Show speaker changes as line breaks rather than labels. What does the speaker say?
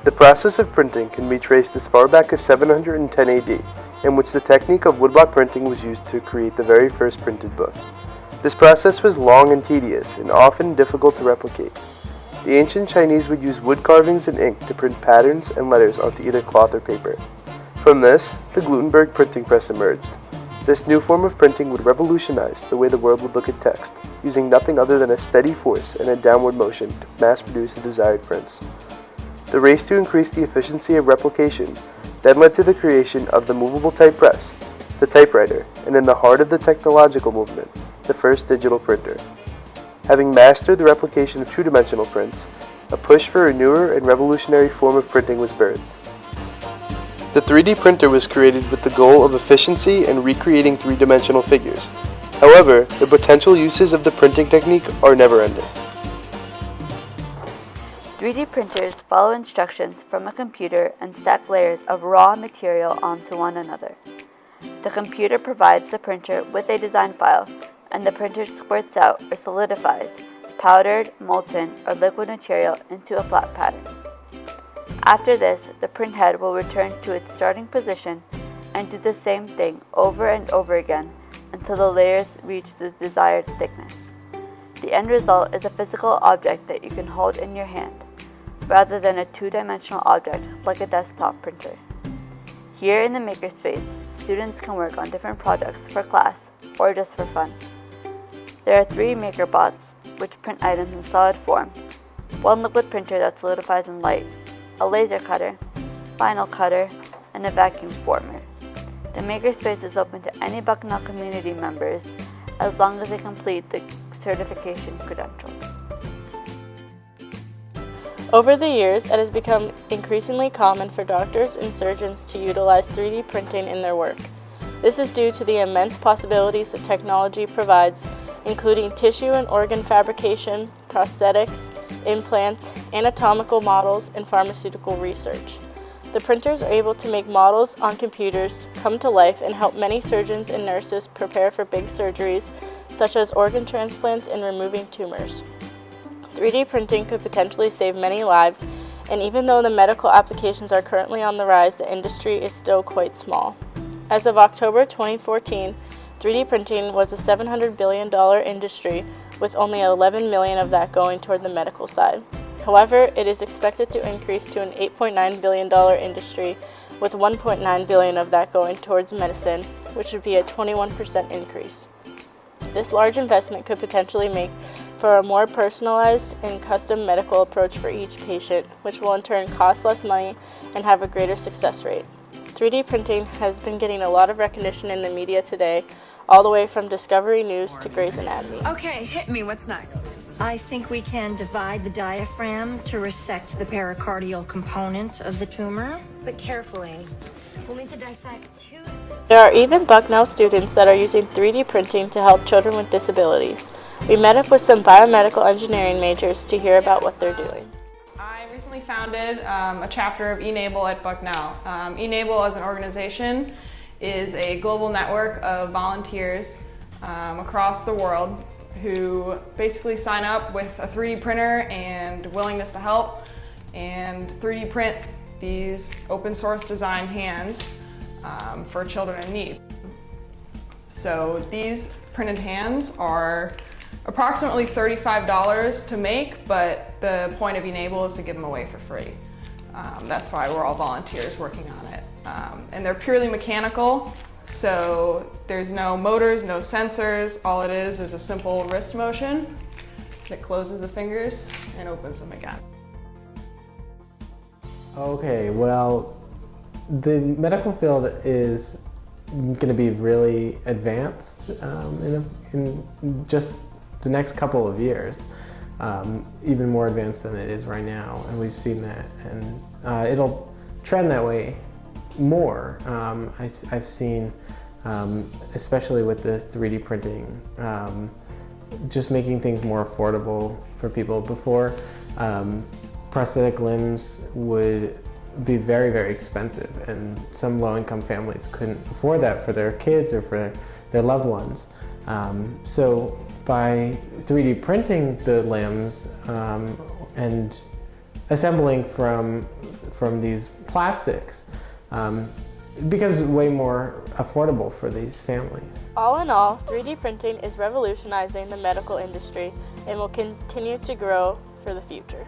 The process of printing can be traced as far back as 710 AD, in which the technique of woodblock printing was used to create the very first printed book. This process was long and tedious, and often difficult to replicate. The ancient Chinese would use wood carvings and ink to print patterns and letters onto either cloth or paper. From this, the Gutenberg printing press emerged. This new form of printing would revolutionize the way the world would look at text, using nothing other than a steady force and a downward motion to mass produce the desired prints. The race to increase the efficiency of replication then led to the creation of the movable type press, the typewriter, and in the heart of the technological movement, the first digital printer. Having mastered the replication of two-dimensional prints, a push for a newer and revolutionary form of printing was birthed. The 3D printer was created with the goal of efficiency and recreating three-dimensional figures. However, the potential uses of the printing technique are never-ending.
3D printers follow instructions from a computer and stack layers of raw material onto one another. The computer provides the printer with a design file, and the printer squirts out or solidifies powdered, molten, or liquid material into a flat pattern. After this, the print head will return to its starting position and do the same thing over and over again until the layers reach the desired thickness. The end result is a physical object that you can hold in your hand, rather than a two-dimensional object like a desktop printer. Here in the Makerspace, students can work on different projects for class or just for fun. There are 3 MakerBots, which print items in solid form, 1 liquid printer that solidifies in light, a laser cutter, vinyl cutter, and a vacuum former. The Makerspace is open to any Bucknell community members as long as they complete the certification credentials.
Over the years, it has become increasingly common for doctors and surgeons to utilize 3D printing in their work. This is due to the immense possibilities that technology provides, including tissue and organ fabrication, prosthetics, implants, anatomical models, and pharmaceutical research. The printers are able to make models on computers come to life and help many surgeons and nurses prepare for big surgeries, such as organ transplants and removing tumors. 3D printing could potentially save many lives, and even though the medical applications are currently on the rise, the industry is still quite small. As of October 2014, 3D printing was a $700 billion industry, with only $11 million of that going toward the medical side. However, it is expected to increase to an $8.9 billion industry, with $1.9 billion of that going towards medicine, which would be a 21% increase. This large investment could potentially make for a more personalized and custom medical approach for each patient, which will in turn cost less money and have a greater success rate. 3D printing has been getting a lot of recognition in the media today, all the way from Discovery News to Grey's Anatomy.
Okay, hit me. What's next? I think we can divide the diaphragm to resect the pericardial component of the tumor. But carefully. We'll need to dissect 2.
There are even Bucknell students that are using 3D printing to help children with disabilities. We met up with some biomedical engineering majors to hear about what they're doing.
I recently founded a chapter of eNABLE at Bucknell. eNABLE as an organization is a global network of volunteers across the world who basically sign up with a 3D printer and willingness to help and 3D print these open source design hands for children in need. So these printed hands are approximately $35 to make, but the point of eNABLE is to give them away for free. That's why we're all volunteers working on it. And they're purely mechanical, so there's no motors, no sensors. All it is a simple wrist motion that closes the fingers and opens them again.
Okay, well, the medical field is going to be really advanced in just the next couple of years, even more advanced than it is right now, and we've seen that, and it'll trend that way more. I've seen, especially with the 3D printing, just making things more affordable for people. Before, prosthetic limbs would be very, very expensive, and some low-income families couldn't afford that for their kids or for their loved ones. So by 3D printing the limbs and assembling from these plastics it becomes way more affordable for these families.
All in all, 3D printing is revolutionizing the medical industry and will continue to grow for the future.